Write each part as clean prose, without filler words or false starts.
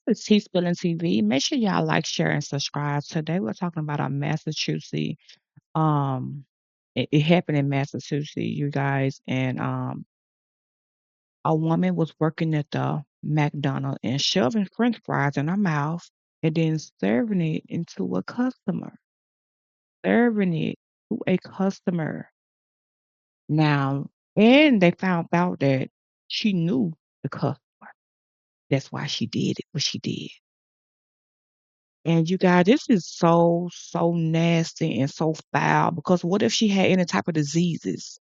It's Tea Spilling TV. Make sure y'all like, share, and subscribe. Today we're talking about a Massachusetts. Um, it happened in Massachusetts, you guys, and a woman was working at the McDonald's and shoving French fries in her mouth and then serving it into a customer. Serving it to a customer. Now, and they found out that she knew the customer. That's why she did it, what she did. And you guys, this is so nasty and so foul because what if she had any type of diseases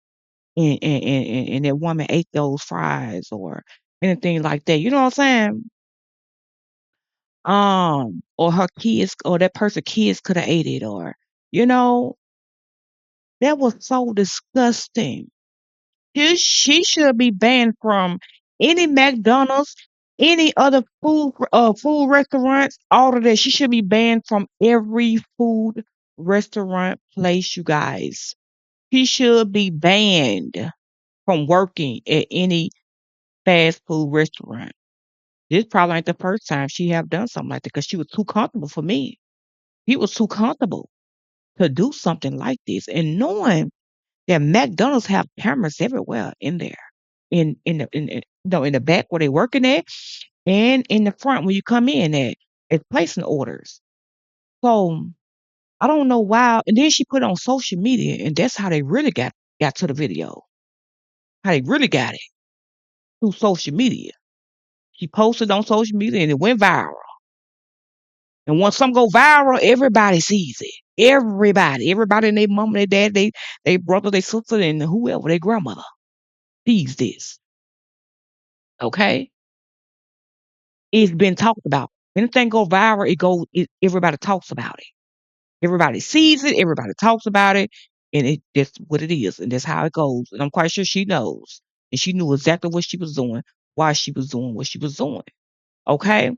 and that woman ate those fries or anything like that? You know what I'm saying? Or her kids or that person kids could have ate it or you know, that was so disgusting. She should be banned from any McDonald's, any other food restaurants, all of that. She should be banned from every food restaurant place, you guys. She should be banned from working at any fast food restaurant. This probably ain't the first time she have done something like that because she was too comfortable for me. She was too comfortable to do something like this. And knowing that McDonald's have cameras everywhere in there. In the back where they working at and in the front when you come in at it's placing orders. So I don't know why. And then she put it on social media, and that's how they really got to the video. How they really got it through social media. She posted on social media, and it went viral. And once something go viral, everybody sees it. Everybody, and their mom, their dad, they brother, their sister, and whoever, their grandmother sees this. Okay, it's been talked about. Anything go viral, everybody talks about it. Everybody sees it, everybody talks about it, and that's what it is, and that's how it goes. And I'm quite sure she knows. And she knew exactly what she was doing, why she was doing what she was doing. Okay?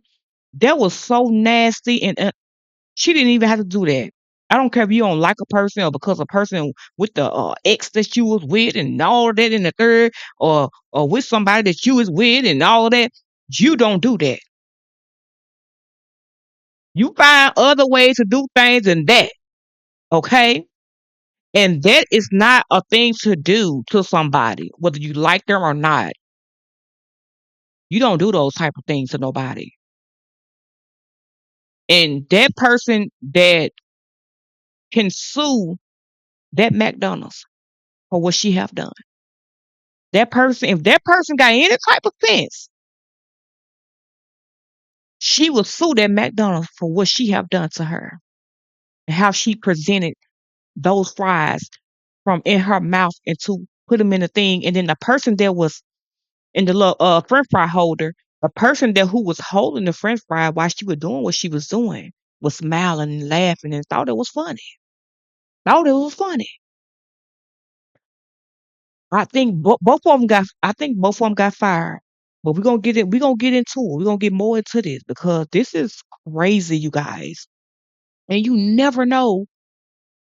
That was so nasty, and she didn't even have to do that. I don't care if you don't like a person or because a person with the ex that you was with and all of that in the third, or with somebody that you was with and all of that. You don't do that. You find other ways to do things than that. Okay? And that is not a thing to do to somebody, whether you like them or not. You don't do those type of things to nobody. And that person that can sue that McDonald's for what she have done. That person, if that person got any type of sense, she will sue that McDonald's for what she have done to her and how she presented those fries from in her mouth and to put them in the thing. And then the person that was in the little French fry holder, the person that who was holding the French fry while she was doing what she was doing was smiling and laughing and thought it was funny. Thought it was funny. I think both of them got fired. But we're gonna get it. We're gonna get into it. We're gonna get more into this because this is crazy, you guys. And you never know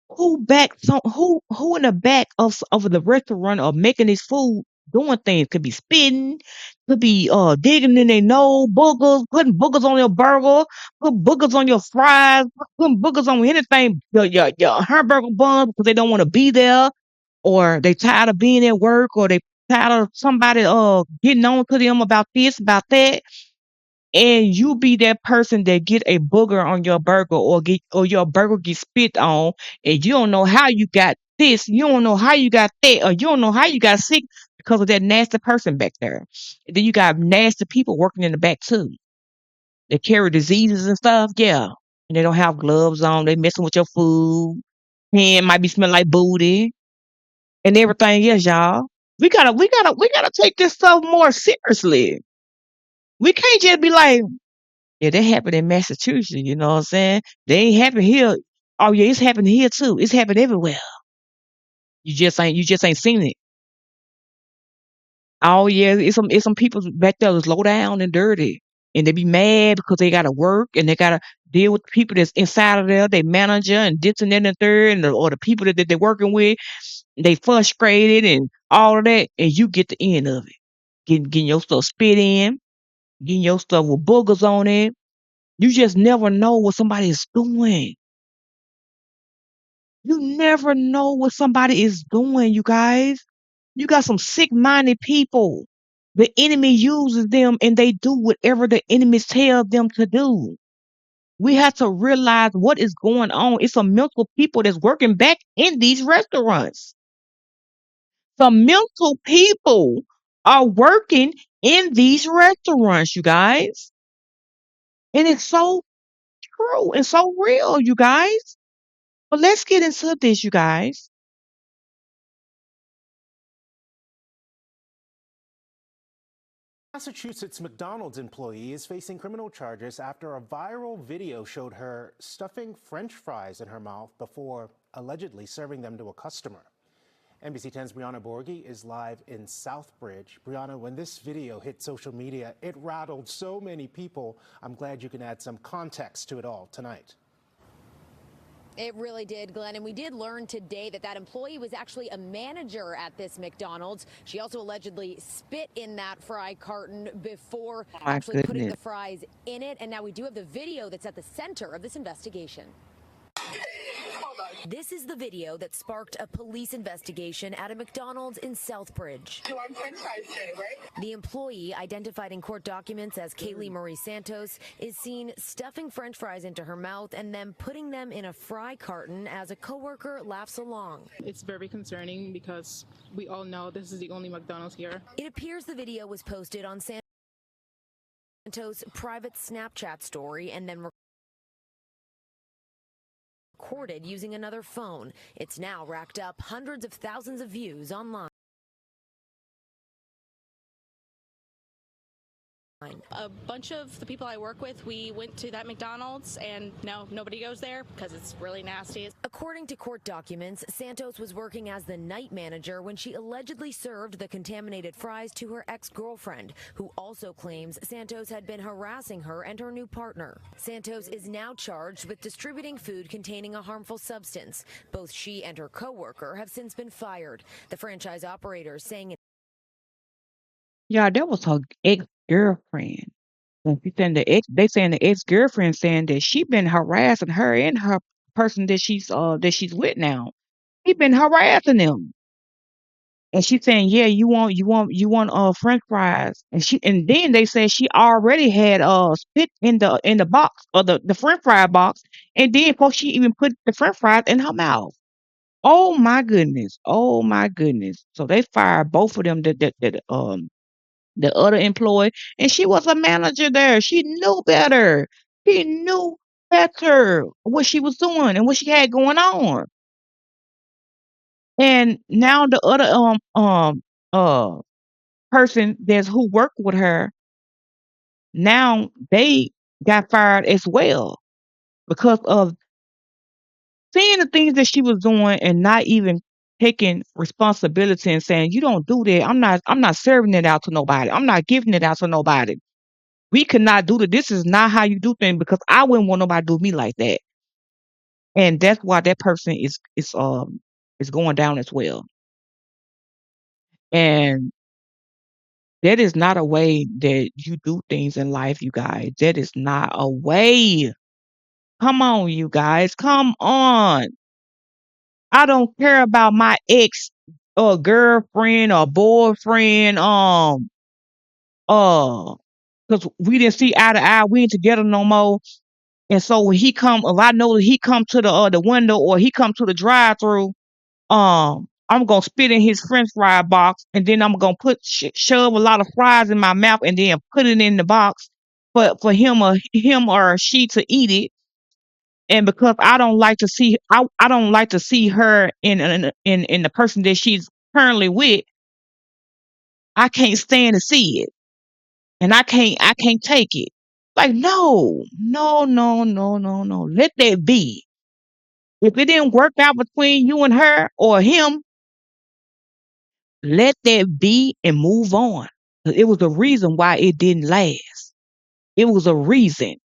who in the back of the restaurant or making this food doing things. Could be spitting, could be digging in their nose, boogers, putting boogers on your burger, put boogers on your fries, putting boogers on anything, your hamburger bun because they don't want to be there, or they tired of being at work, or they tired of somebody getting on to them about this, about that, and you be that person that get a booger on your burger or your burger get spit on, and you don't know how you got this, you don't know how you got that, or you don't know how you got sick because of that nasty person back there. And then you got nasty people working in the back too. They carry diseases and stuff, yeah. And they don't have gloves on, they messing with your food. Hand might be smelling like booty and everything else, y'all. We gotta take this stuff more seriously. We can't just be like, yeah, that happened in Massachusetts, you know what I'm saying? They ain't happen here. Oh yeah, it's happening here too. It's happened everywhere. You just ain't seen it. Oh yeah, it's some people back there that's low down and dirty. And they be mad because they gotta work and they gotta deal with the people that's inside of there, they manager and this and that and the third and or the people that they're working with, they frustrated and all of that, and you get the end of it. Getting your stuff spit in, getting your stuff with boogers on it. You just never know what somebody is doing. You never know what somebody is doing, you guys. You got some sick-minded people. The enemy uses them and they do whatever the enemy tells them to do. We have to realize what is going on. It's some mental people that's working back in these restaurants. Some mental people are working in these restaurants, you guys. And it's so true and so real, you guys. But let's get into this, you guys. Massachusetts McDonald's employee is facing criminal charges after a viral video showed her stuffing French fries in her mouth before allegedly serving them to a customer. NBC 10's Brianna Borghi is live in Southbridge. Brianna, when this video hit social media, it rattled so many people. I'm glad you can add some context to it all tonight. It really did, Glenn. And we did learn today that that employee was actually a manager at this McDonald's. She also allegedly spit in that fry carton before Oh my actually putting goodness. the fries in it. And now we do have the video that's at the center of this investigation. This is the video that sparked a police investigation at a McDonald's in Southbridge. You want French fries today, right? The employee, identified in court documents as Kaylee Marie Santos, is seen stuffing French fries into her mouth and then putting them in a fry carton as a coworker laughs along. It's very concerning because we all know this is the only McDonald's here. It appears the video was posted on Santos' private Snapchat story and then recorded using another phone. It's now racked up hundreds of thousands of views online. A bunch of the people I work with, we went to that McDonald's, and no, nobody goes there because it's really nasty. According to court documents, Santos was working as the night manager when she allegedly served the contaminated fries to her ex-girlfriend, who also claims Santos had been harassing her and her new partner. Santos is now charged with distributing food containing a harmful substance. Both she and her coworker have since been fired. The franchise operator saying Yeah, that was her ex-girlfriend. And she saying they saying the ex-girlfriend saying that she been harassing her and her person that she's with now. He been harassing them. And she's saying, yeah, you want French fries. And then they said she already had spit in the box or the French fry box, and then before she even put the French fries in her mouth. Oh my goodness. Oh my goodness. So they fired both of them the other employee, and she was a manager there. She knew better. She knew better what she was doing and what she had going on. And now the other uh person that's who worked with her, now they got fired as well because of seeing the things that she was doing and not even taking responsibility and saying, you don't do that. I'm not serving it out to nobody. I'm not giving it out to nobody. We cannot do that. This is not how you do things because I wouldn't want nobody to do me like that. And that's why that person is going down as well. And that is not a way that you do things in life, you guys. That is not a way. Come on, you guys. Come on. I don't care about my ex or girlfriend or boyfriend. Because we didn't see eye to eye. We ain't together no more. And so when he come, if I know that he come to the window or he come to the drive through, I'm gonna spit in his French fry box, and then I'm gonna shove a lot of fries in my mouth, and then put it in the box for him or she to eat it. And because I don't like to see her in the person that she's currently with, I can't stand to see it, and I can't take it. Like no, no, no, no, no, no. Let that be. If it didn't work out between you and her or him, let that be and move on. 'Cause it was a reason why it didn't last. It was a reason.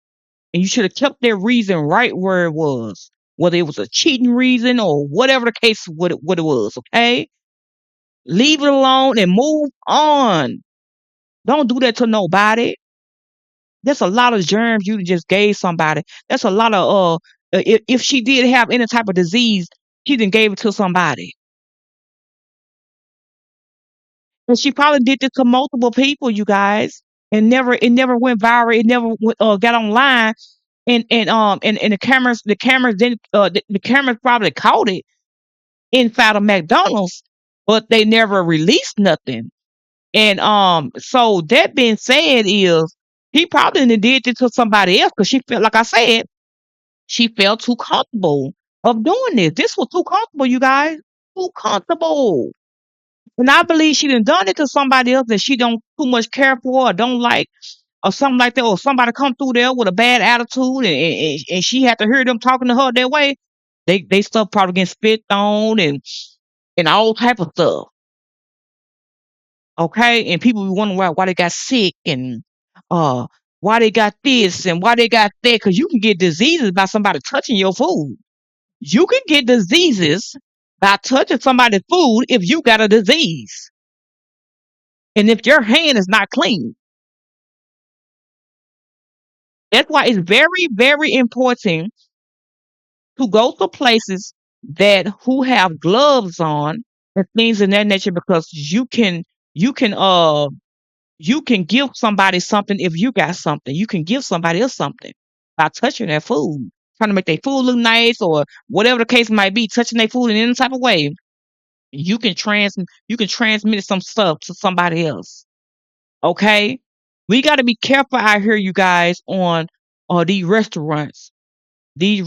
And you should have kept that reason right where it was. Whether it was a cheating reason or whatever the case what it was, okay? Leave it alone and move on. Don't do that to nobody. That's a lot of germs you just gave somebody. That's a lot of if she did have any type of disease, she done gave it to somebody. And she probably did this to multiple people, you guys, and never went viral. It never got online, and the cameras didn't the cameras probably caught it inside of McDonald's, but they never released nothing. And so that being said, is he probably done did this to somebody else because she felt like I said she felt too comfortable of doing this. This was too comfortable, you guys, too comfortable. And I believe she done it to somebody else that she don't too much care for or don't like or something like that, or somebody come through there with a bad attitude and she had to hear them talking to her that way. They stuff probably getting spit on and all type of stuff. Okay, and people be wondering why they got sick and uh why they got this and why they got that, because you can get diseases by somebody touching your food. You can get diseases by touching somebody's food if you got a disease and if your hand is not clean. That's why it's very, very important to go to places that who have gloves on and things of that nature, because you can give somebody something if you got something. You can give somebody else something by touching their food, trying to make their food look nice or whatever the case might be, touching their food in any type of way. You can transmit some stuff to somebody else. Okay? We got to be careful out here, you guys, on these restaurants. These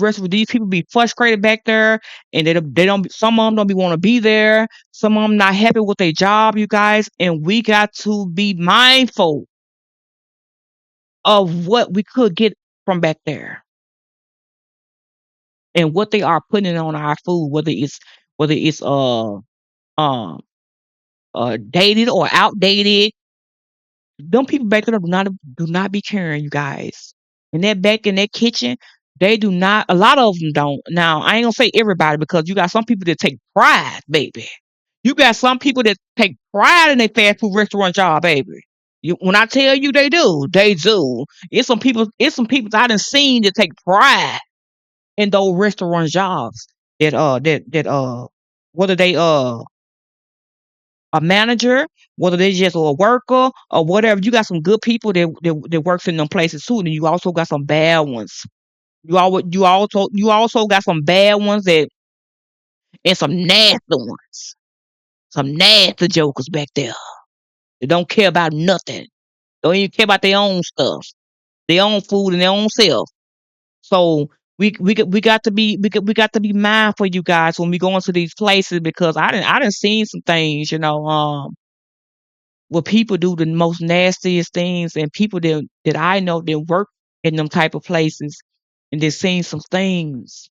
people be frustrated back there, and they don't. Some of them don't be want to be there. Some of them not happy with their job, you guys, and we got to be mindful of what we could get from back there and what they are putting on our food, whether it's um dated or outdated. Them people back there do not be caring, you guys. And that back in that kitchen, they do not. A lot of them don't. Now I ain't gonna say everybody, because you got some people that take pride, baby. You got some people that take pride in their fast food restaurant job, baby. When I tell you they do, they do. It's some people I done seen that take pride in those restaurant jobs. That whether they a manager, whether they just a worker or whatever. You got some good people that works in them places too, and you also got some bad ones. You also got some bad ones and some nasty ones, some nasty jokers back there. They don't care about nothing. Don't even care about their own stuff, their own food and their own self. So we got to be mindful, you guys, when we go into these places, because I didn't seen some things, where people do the most nastiest things, and people that I know that work in them type of places, and they've seen some things,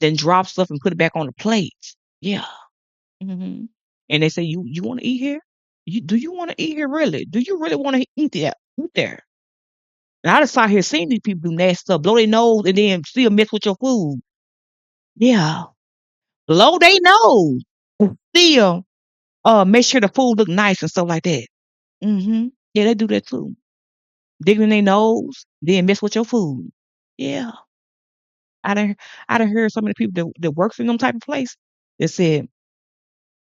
then drop stuff and put it back on the plate. Yeah. hmm And they say, you want to eat here? Do you want to eat here really? Do you really want to eat there? Eat there. And I just out here seeing these people do nasty stuff, blow their nose, and then still mess with your food. Yeah. Blow their nose. And still make sure the food look nice and stuff like that. Yeah, they do that too. Digging in their nose, then mess with your food. Yeah. I done I done heard some of the people that works in them type of place that said,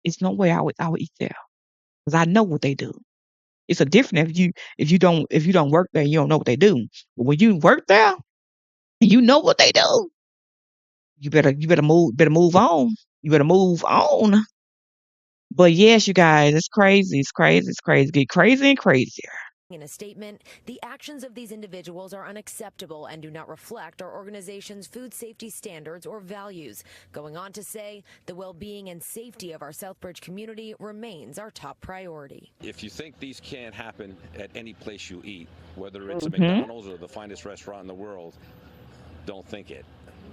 "It's no way I would eat there, because I know what they do." It's a different if you don't work there, you don't know what they do. But when you work there, and you know what they do, you better move on. You better move on. But yes, you guys, it's crazy. It's crazy. It's crazy. Get crazy and crazier. In a statement, the actions of these individuals are unacceptable and do not reflect our organization's food safety standards or values. Going on to say, the well-being and safety of our Southbridge community remains our top priority. If you think these can't happen at any place you eat, whether it's a hmm McDonald's or the finest restaurant in the world, don't think it.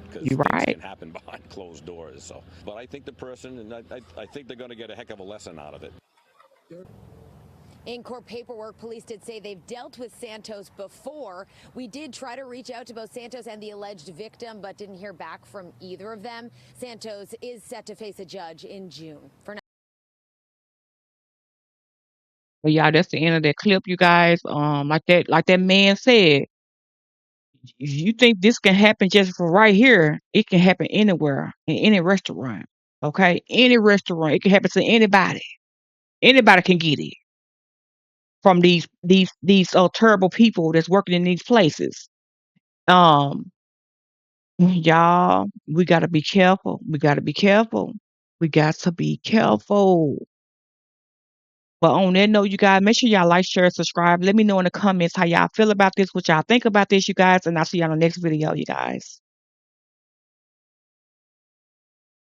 Because You're things right. can happen behind closed doors. So, but I think the person, and I think they're going to get a heck of a lesson out of it. In court paperwork, police did say they've dealt with Santos before. We did try to reach out to both Santos and the alleged victim, but didn't hear back from either of them. Santos is set to face a judge in June. For now. But y'all, that's the end of that clip, you guys. Like that man said, if you think this can happen just for right here, it can happen anywhere in any restaurant. Okay, any restaurant, it can happen to anybody. Anybody can get it from these terrible people that's working in these places. Um, y'all, we gotta be careful. We gotta be careful. We got to be careful. But on that note, you guys, make sure y'all like, share, subscribe. Let me know in the comments how y'all feel about this, what y'all think about this, you guys, and I'll see y'all on the next video, you guys.